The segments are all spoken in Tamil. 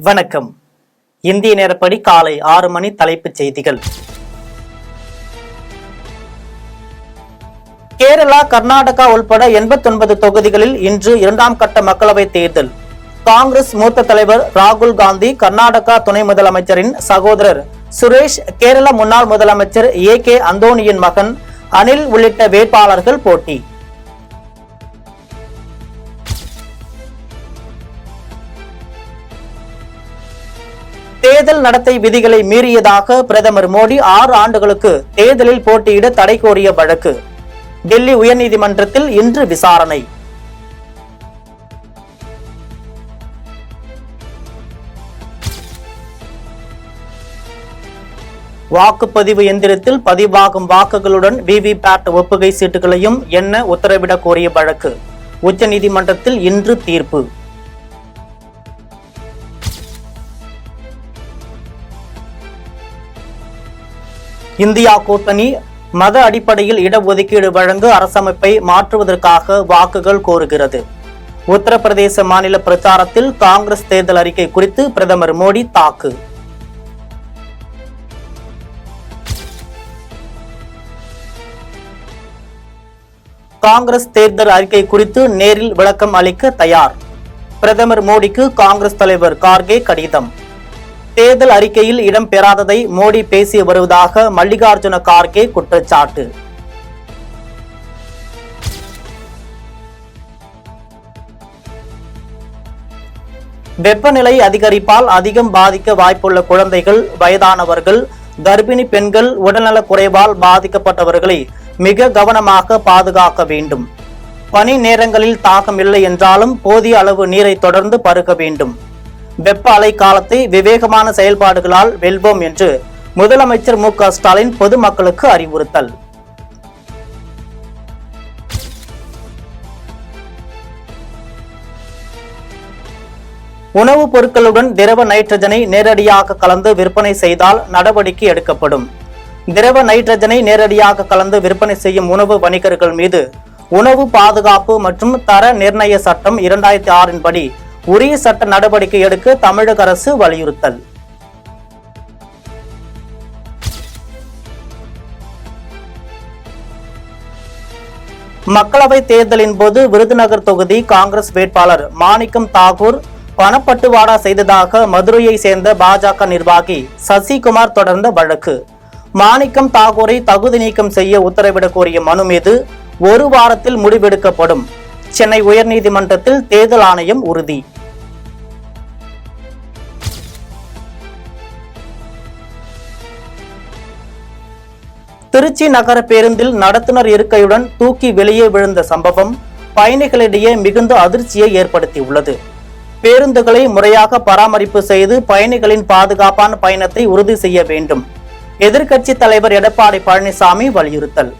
வணக்கம். இந்திய நேரப்படி காலை 6 மணி. தலைப்புச் செய்திகள். கேரளா, கர்நாடகா உள்பட 89 தொகுதிகளில் இன்று 2ஆம் கட்ட மக்களவைத் தேர்தல். காங்கிரஸ் மூத்த தலைவர் ராகுல் காந்தி, கர்நாடகா துணை முதலமைச்சரின் சகோதரர் சுரேஷ், கேரள முன்னாள் முதலமைச்சர் ஏ.கே. அந்தோணியின் மகன் அனில் உள்ளிட்ட வேட்பாளர்கள் போட்டி. தேர்தல் நடத்தை விதிகளை மீறியதாக பிரதமர் மோடி 6 ஆண்டுகளுக்கு தேர்தலில் போட்டியிட தடை கோரிய வழக்கு டெல்லி உயர்நீதிமன்றத்தில் இன்று விசாரணை. வாக்குப்பதிவு எந்திரத்தில் பதிவாகும் வாக்குகளுடன் விவிபேட் ஒப்புகை சீட்டுகளையும் எண்ண உத்தரவிடக் கோரிய வழக்கு உச்சநீதிமன்றத்தில் இன்று தீர்ப்பு. இந்தியா கூட்டணி மத அடிப்படையில் இடஒதுக்கீடு வழங்க அரசமைப்பை மாற்றுவதற்காக வாக்குகள் கோருகிறது. உத்தரப்பிரதேச மாநில பிரச்சாரத்தில் காங்கிரஸ் தேர்தல் அறிக்கை குறித்து பிரதமர் மோடி தாக்கு. காங்கிரஸ் தேர்தல் அறிக்கை குறித்து நேரில் விளக்கம் அளிக்க தயார். பிரதமர் மோடிக்கு காங்கிரஸ் தலைவர் கார்கே கடிதம். தேர்தல் அறிக்கையில் இடம்பெறாததை மோடி பேசி வருவதாக மல்லிகார்ஜுன கார்கே குற்றச்சாட்டு. வெப்பநிலை அதிகரிப்பால் அதிகம் பாதிக்க வாய்ப்புள்ள குழந்தைகள், வயதானவர்கள், கர்ப்பிணி பெண்கள், உடல்நலக் குறைவால் பாதிக்கப்பட்டவர்களை மிக கவனமாக பாதுகாக்க வேண்டும். பனி நேரங்களில் தாகம் இல்லை என்றாலும் போதிய அளவு நீரை தொடர்ந்து பருக வேண்டும். வெப்ப அலை காலத்தை விவேகமான செயல்பாடுகளால் வெல்வோம் என்று முதலமைச்சர் மு.க. ஸ்டாலின் பொதுமக்களுக்கு அறிவுறுத்தல். உணவுப் பொருட்களுடன் திரவ நைட்ரஜனை நேரடியாக கலந்து விற்பனை செய்தால் நடவடிக்கை எடுக்கப்படும். திரவ நைட்ரஜனை நேரடியாக கலந்து விற்பனை செய்யும் உணவு வணிகர்கள் மீது உணவு பாதுகாப்பு மற்றும் தர நிர்ணய சட்டம் 2006 படி உரிய சட்ட நடவடிக்கை எடுக்க தமிழக அரசு வலியுறுத்தல். மக்களவைத் தேர்தலின் போது விருதுநகர் தொகுதி காங்கிரஸ் வேட்பாளர் மாணிக்கம் தாகூர் பணப்பட்டுவாடா செய்ததாக மதுரையை சேர்ந்த பாஜக நிர்வாகி சசிகுமார் தொடர்ந்த வழக்கு. மாணிக்கம் தாகூரை தகுதி நீக்கம் செய்ய உத்தரவிடக் கோரிய மனு மீது 1 வாரத்தில் முடிவெடுக்கப்படும். சென்னை உயர்நீதிமன்றத்தில் தேர்தல் ஆணையம் உறுதி. திருச்சி நகர பேருந்தில் நடத்துனர் இருக்கையுடன் தூக்கி வெளியே விழுந்த சம்பவம் பயணிகளிடையே மிகுந்த அதிர்ச்சியை ஏற்படுத்தியுள்ளது. பேருந்துகளை முறையாக பராமரிப்பு செய்து பயணிகளின் பாதுகாப்பான பயணத்தை உறுதி செய்ய வேண்டும். எதிர்க்கட்சி தலைவர் எடப்பாடி பழனிசாமி வலியுறுத்தல்.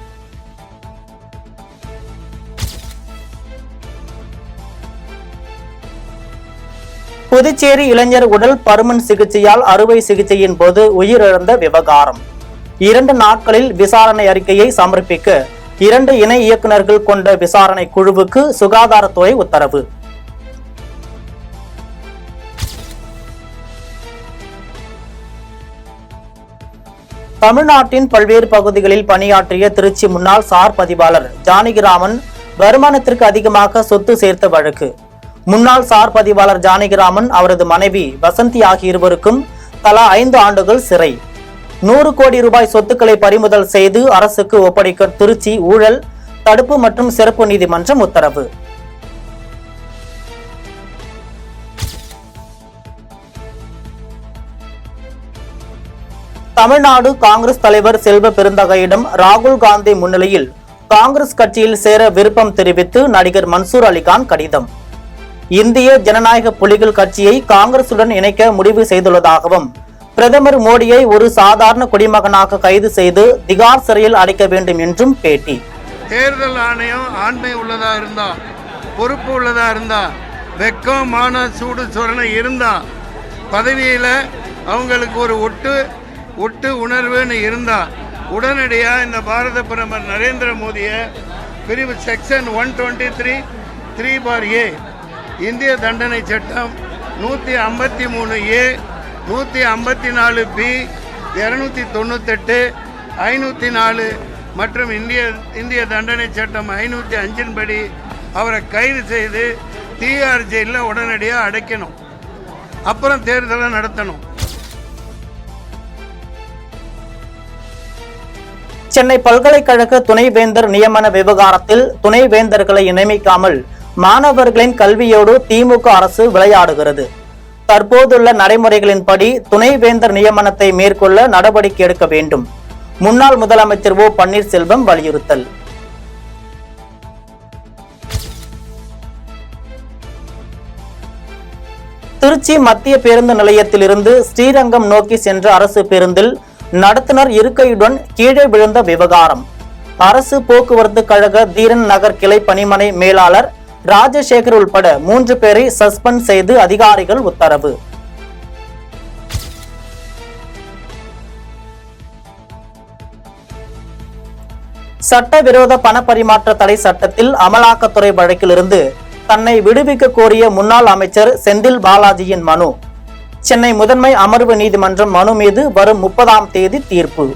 புதுச்சேரி இளைஞர் உடல் பருமன் சிகிச்சையால் அறுவை சிகிச்சையின் போது உயிரிழந்த விவகாரம். 2 நாட்களில் விசாரணை அறிக்கையை சமர்ப்பிக்க 2 இணை இயக்குநர்கள் கொண்ட விசாரணை குழுவுக்கு சுகாதாரத்துறை உத்தரவு. தமிழ்நாட்டின் பல்வேறு பகுதிகளில் பணியாற்றிய திருச்சி முன்னாள் சார் பதிவாளர் ஜானகிராமன் வருமானத்திற்கு அதிகமாக சொத்து சேர்த்த வழக்கு. முன்னாள் சார் பதிவாளர் ஜானகிராமன், அவரது மனைவி வசந்தி ஆகிய இருவருக்கும் தலா 5 ஆண்டுகள் சிறை. 100 கோடி ரூபாய் சொத்துக்களை பறிமுதல் செய்து அரசுக்கு ஒப்படைக்க திருச்சி ஊழல் தடுப்பு மற்றும் சிறப்பு நீதிமன்றம் உத்தரவு. தமிழ்நாடு காங்கிரஸ் தலைவர் செல்வ பெருந்தகையிடம் ராகுல் காந்தி முன்னிலையில் காங்கிரஸ் கட்சியில் சேர விருப்பம் தெரிவித்து நடிகர் மன்சூர் அலிகான் கடிதம். இந்திய ஜனநாயக புலிகள் கட்சியை காங்கிரசுடன் இணைக்க முடிவு செய்துள்ளதாகவும் பிரதமர் மோடியை ஒரு சாதாரண குடிமகனாக கைது செய்து திகார் சிறையில் அடைக்க வேண்டும் என்றும் பேட்டி. தேர்தல் ஆணையம் ஆண்மை உள்ளதா இருந்தா, பொறுப்பு உள்ளதா இருந்தா, வெக்கம் மான சூடு சொரணை இருந்தா, பதவியில அவங்களுக்கு ஒரு ஒட்டு உணர்வுன்னு இருந்தா உடனடியாக இந்த பாரத பிரதமர் நரேந்திர மோடியை பிரிவு செக்ஷன் 123(3)A இந்திய தண்டனை சட்டம் 153A 154B 298 504 மற்றும் இந்திய தண்டனை சட்டம் 505 படி அவரை கைது செய்து தீயார் ஜெயிலில் உடனடியாக அடைக்கணும். அப்புறம் தேர்தலை நடத்தணும். சென்னை பல்கலைக்கழக துணைவேந்தர் நியமன விவகாரத்தில் துணைவேந்தர்களை நியமிக்காமல் மாணவர்களின் கல்வியோடு திமுக அரசு விளையாடுகிறது. தற்போதுள்ள நடைமுறைகளின்படி துணைவேந்தர் நியமனத்தை மேற்கொள்ள நடவடிக்கை எடுக்க வேண்டும். முன்னாள் முதலமைச்சர் ஓ பன்னீர்செல்வம் வலியுறுத்தல். திருச்சி மத்திய பேருந்து நிலையத்தில் இருந்து ஸ்ரீரங்கம் நோக்கி சென்ற அரசு பேருந்தில் நடத்துனர் இருக்கையுடன் கீழே விழுந்த விவகாரம். அரசு போக்குவரத்து கழக தீரன் நகர் கிளை பணிமனை மேலாளர் ராஜசேகர் உள்பட 3 பேரை சஸ்பெண்ட் செய்து அதிகாரிகள் உத்தரவு. சட்டவிரோத பணப்பரிமாற்ற தடை சட்டத்தில் அமலாக்கத்துறை வழக்கில் இருந்து தன்னை விடுவிக்க கோரிய முன்னாள் அமைச்சர் செந்தில் பாலாஜியின் மனு. சென்னை முதன்மை அமர்வு நீதிமன்றம் மனு மீது வரும் 30ஆம் தேதி தீர்ப்பு.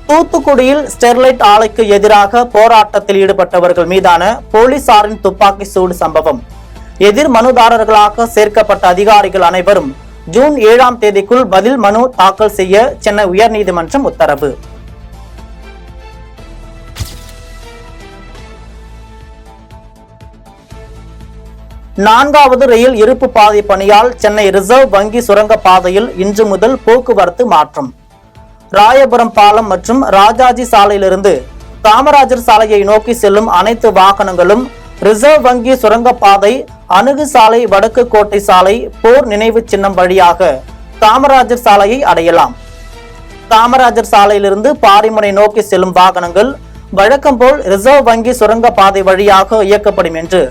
தூத்துக்குடியில் ஸ்டெர்லைட் ஆலைக்கு எதிராக போராட்டத்தில் ஈடுபட்டவர்கள் மீதான போலீசாரின் துப்பாக்கி சூடு சம்பவம். எதிர் மனுதாரர்களாக சேர்க்கப்பட்ட அதிகாரிகள் அனைவரும் ஜூன் 7ஆம் தேதிக்குள் பதில் மனு தாக்கல் செய்ய சென்னை உயர்நீதிமன்றம் உத்தரவு. நான்காவது ரயில் இருப்பு பாதை பணியால் சென்னை ரிசர்வ் வங்கி சுரங்க பாதையில் இன்று முதல் போக்குவரத்து மாற்றம். ராயபுரம் பாலம் மற்றும் ராஜாஜி சாலையிலிருந்து காமராஜர் சாலையை நோக்கி செல்லும் அனைத்து வாகனங்களும் ரிசர்வ் வங்கி சுரங்கப்பாதை, அணுகு சாலை, வடக்கு கோட்டை சாலை, போர் நினைவு சின்னம் வழியாக காமராஜர் சாலையை அடையலாம். காமராஜர் சாலையிலிருந்து பாரிமுனை நோக்கி செல்லும் வாகனங்கள் வழக்கம் போல் ரிசர்வ் வங்கி சுரங்கப்பாதை வழியாக இயக்கப்படும் என்று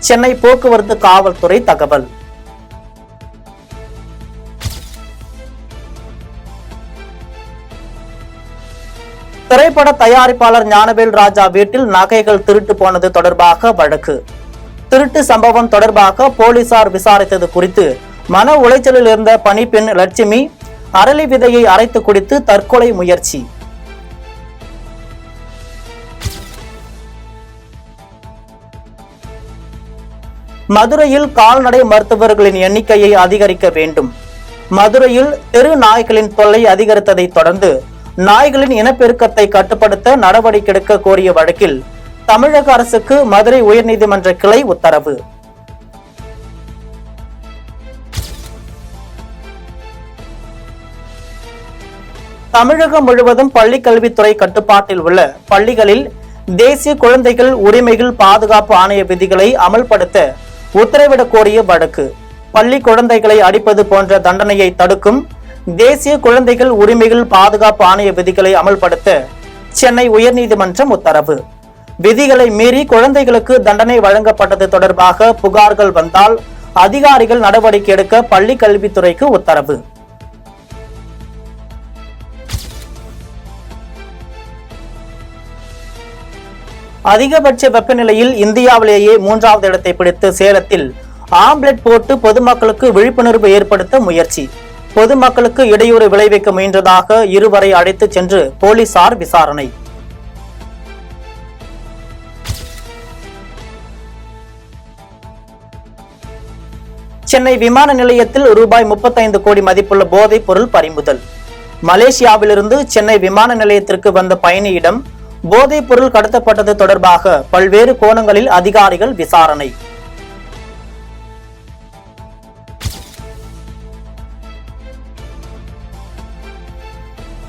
சென்னை போக்குவரத்து காவல்துறை தகவல். திரைப்பட தயாரிப்பாளர் ஞானவேல் ராஜா வீட்டில் நகைகள் திருட்டு போனது தொடர்பாக வழக்கு. திருட்டு சம்பவம் தொடர்பாக போலீசார் விசாரித்தது குறித்து மன உளைச்சலில் இருந்த பணிப்பெண் லட்சுமி அரளி விதையை அரைத்து குடித்து தற்கொலை முயற்சி. மதுரையில் கால்நடை மருத்துவர்களின் எண்ணிக்கையை அதிகரிக்க வேண்டும். மதுரையில் தெரு நாய்களின் தொல்லை அதிகரித்ததை தொடர்ந்து நாய்களின் இனப்பெருக்கத்தை கட்டுப்படுத்த நடவடிக்கை எடுக்க கோரிய வழக்கில் தமிழக அரசுக்கு மதுரை உயர்நீதிமன்ற கிளை உத்தரவு. தமிழகம் முழுவதும் பள்ளிக்கல்வித்துறை கட்டுப்பாட்டில் உள்ள பள்ளிகளில் தேசிய குழந்தைகள் உரிமைகள் பாதுகாப்பு ஆணைய விதிகளை அமல்படுத்த உத்தரவிடக் கோரிய வழக்கு. பள்ளி குழந்தைகளை அடிப்பது போன்ற தண்டனையை தடுக்கும் தேசிய குழந்தைகள் உரிமைகள் பாதுகாப்பு ஆணைய விதிகளை அமல்படுத்த சென்னை உயர்நீதிமன்றம் உத்தரவு. விதிகளை மீறி குழந்தைகளுக்கு தண்டனை வழங்கப்பட்டது தொடர்பாக புகார்கள் வந்தால் அதிகாரிகள் நடவடிக்கை எடுக்க பள்ளி கல்வித்துறைக்கு உத்தரவு. அதிகபட்ச வெப்பநிலையில் இந்தியாவிலேயே 3வது இடத்தை பிடித்து சேலத்தில் ஆம்லெட் போட்டு பொதுமக்களுக்கு விழிப்புணர்வு ஏற்படுத்த முயற்சி. பொதுமக்களுக்கு இடையூறு விளைவிக்க முயன்றதாக இருவரை அழைத்து சென்று போலீசார் விசாரணை. சென்னை விமான நிலையத்தில் ரூபாய் 35 கோடி மதிப்புள்ள போதைப் பொருள் பறிமுதல். மலேசியாவிலிருந்து சென்னை விமான நிலையத்திற்கு வந்த பயணியிடம் போதைப் பொருள் கடத்தப்பட்டது தொடர்பாக பல்வேறு கோணங்களில் அதிகாரிகள் விசாரணை.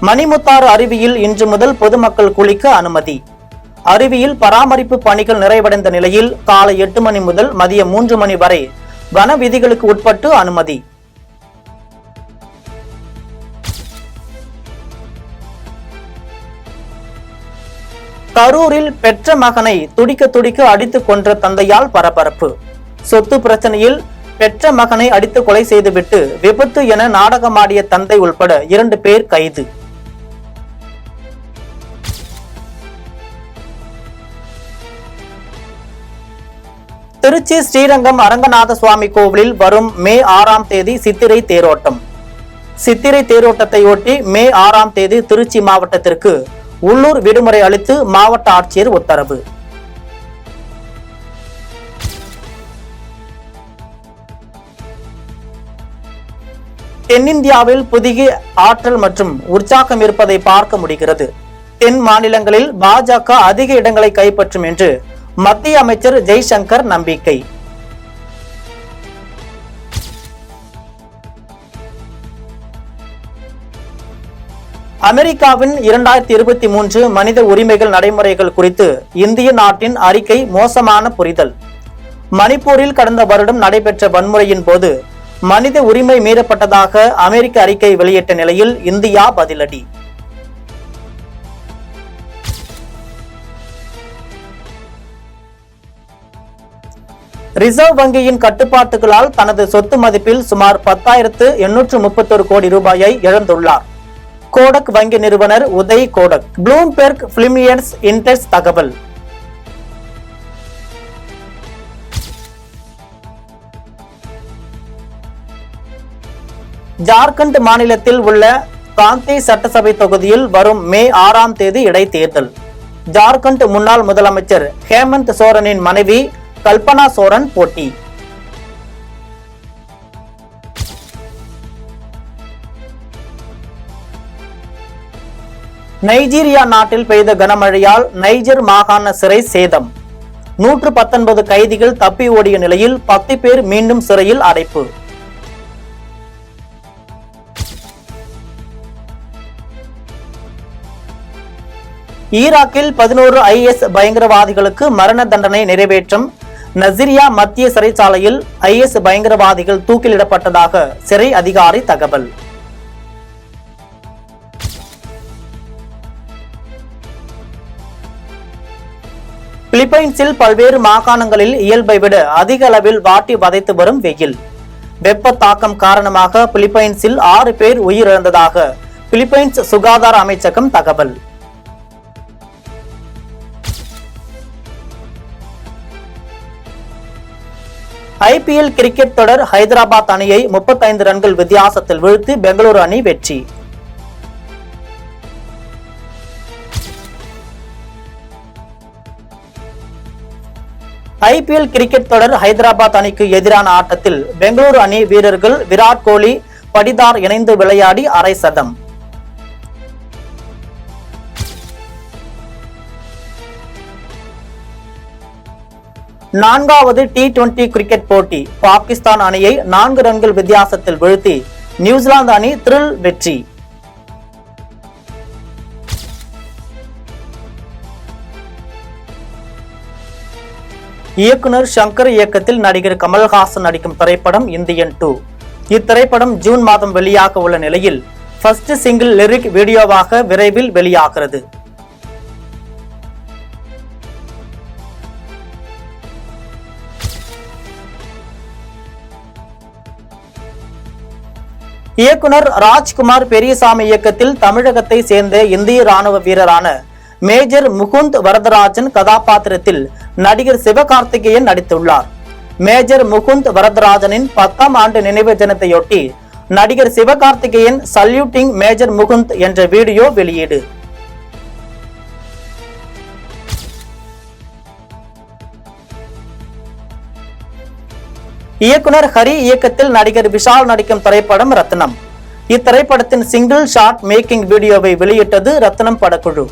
மணிமுத்தாறு அருவியில் இன்று முதல் பொதுமக்கள் குளிக்க அனுமதி. அருவியில் பராமரிப்பு பணிகள் நிறைவடைந்த நிலையில் காலை 8 மணி முதல் மதியம் 3 மணி வரை வன விதிகளுக்கு உட்பட்டு அனுமதி. கரூரில் பெற்ற மகனை துடிக்க துடிக்க அடித்து கொன்ற தந்தையால் பரபரப்பு. சொத்து பிரச்சனையில் பெற்ற மகனை அடித்து கொலை செய்துவிட்டு விபத்து என நாடகமாடிய தந்தை உள்பட 2 பேர் கைது. திருச்சி ஸ்ரீரங்கம் அரங்கநாத சுவாமி கோவிலில் வரும் மே 6ஆம் தேதி சித்திரை தேரோட்டம். சித்திரை தேரோட்டத்தை ஒட்டி மே 6ஆம் தேதி திருச்சி மாவட்டத்திற்கு உள்ளூர் விடுமுறை அளித்து மாவட்ட ஆட்சியர் உத்தரவு. தென்னிந்தியாவில் புதிய ஆற்றல் மற்றும் உற்சாகம் இருப்பதை பார்க்க முடிகிறது. தென் மாநிலங்களில் பாஜக அதிக இடங்களை கைப்பற்றும் என்று மத்திய அமைச்சர் ஜெய்சங்கர் நம்பிக்கை. அமெரிக்காவின் 2023 மனித உரிமைகள் நடைமுறைகள் குறித்து இந்திய நாட்டின் அறிக்கை மோசமான புரிதல். மணிப்பூரில் கடந்த வருடம் நடைபெற்ற வன்முறையின் போது மனித உரிமை மீறப்பட்டதாக அமெரிக்க அறிக்கை வெளியிட்ட நிலையில் இந்தியா பதிலடி. ரிசர்வ் வங்கியின் கட்டுப்பாட்டுகளால் தனது சொத்து மதிப்பில் சுமார் 10,831 கோடி ரூபாயை இழந்துள்ளார் கோடக் வங்கி நிறுவனர் உதய் கோடக். ப்ளூம்பெர்க் பிலிமியன்ஸ் இன்டெக்ஸ் தகவல். ஜார்க்கண்ட் மாநிலத்தில் உள்ள காந்தி சட்டசபை தொகுதியில் வரும் மே 6ஆம் தேதி இடைத்தேர்தல். ஜார்க்கண்ட் முன்னாள் முதலமைச்சர் ஹேமந்த் சோரனின் மனைவி கல்பனா சோரன் போட்டி. நைஜீரியா நாட்டில் பெய்த கனமழையால் நைஜர் மாகாண சிறை சேதம். 119 கைதிகள் தப்பி ஓடிய நிலையில் 10 பேர் மீண்டும் சிறையில் அடைப்பு. ஈராக்கில் 11 IS பயங்கரவாதிகளுக்கு மரண தண்டனை நிறைவேற்றம். நசிரியா மத்திய சிறைச்சாலையில் IS பயங்கரவாதிகள் தூக்கிலிடப்பட்டதாக சிறை அதிகாரி தகவல். பிலிப்பைன்ஸில் பல்வேறு மாகாணங்களில் இயல்பை விட அதிக அளவில் வாட்டி வதைத்து வரும் வெயில். வெப்ப தாக்கம் காரணமாக பிலிப்பைன்ஸில் 6 பேர் உயிரிழந்ததாக பிலிப்பைன்ஸ் சுகாதார அமைச்சகம் தகவல். IPL கிரிக்கெட் தொடர் ஹைதராபாத் அணியை 35 ரன்கள் வித்தியாசத்தில் வீழ்த்தி பெங்களூரு அணி வெற்றி. IPL கிரிக்கெட் தொடர் ஹைதராபாத் அணிக்கு எதிரான ஆட்டத்தில் பெங்களூரு அணி வீரர்கள் விராட் கோலி, படிதார் இணைந்து விளையாடி அரை சதம். நான்காவது T20 கிரிக்கெட் போட்டி பாகிஸ்தான் அணியை 4 ரன்கள் வித்தியாசத்தில் வீழ்த்தி நியூசிலாந்து அணி த்ரில் வெற்றி. இயக்குனர் சங்கர் இயக்கத்தில் நடிகர் கமல்ஹாசன் நடிக்கும் திரைப்படம் இந்தியன் 2. இத்திரைப்படம் ஜூன் மாதம் வெளியாக உள்ள நிலையில் ஃபர்ஸ்ட் சிங்கிள் லிரிக் வீடியோவாக விரைவில் வெளியாகிறது. இயக்குனர் ராஜ்குமார் பெரியசாமி இயக்கத்தில் தமிழகத்தை சேர்ந்த இந்திய ராணுவ வீரரான மேஜர் முகுந்த் வரதராஜன் கதாபாத்திரத்தில் நடிகர் சிவகார்த்திகேயன் நடித்துள்ளார். மேஜர் முகுந்த் வரதராஜனின் 10ஆம் ஆண்டு நினைவு தினத்தையொட்டி நடிகர் சிவகார்த்திகேயன் சல்யூட்டிங் மேஜர் முகுந்த் என்ற வீடியோ வெளியீடு. இயக்குனர் ஹரி இயக்கத்தில் நடிகர் விஷால் நடிக்கும் திரைப்படம் ரத்னம். இத்திரைப்படத்தின் சிங்கிள் ஷாட் மேக்கிங் வீடியோவை வெளியிட்டது ரத்னம் படக்குழு.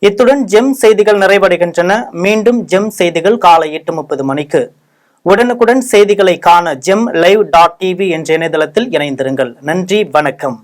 இத்துடன் ஜெம் செய்திகள் நிறைவடைகின்றன. மீண்டும் ஜெம் செய்திகள் காலை 8:30 மணிக்கு. உடனுக்குடன் செய்திகளை காண GemLive.tv என்ற இணையதளத்தில் இணைந்திருங்கள். நன்றி, வணக்கம்.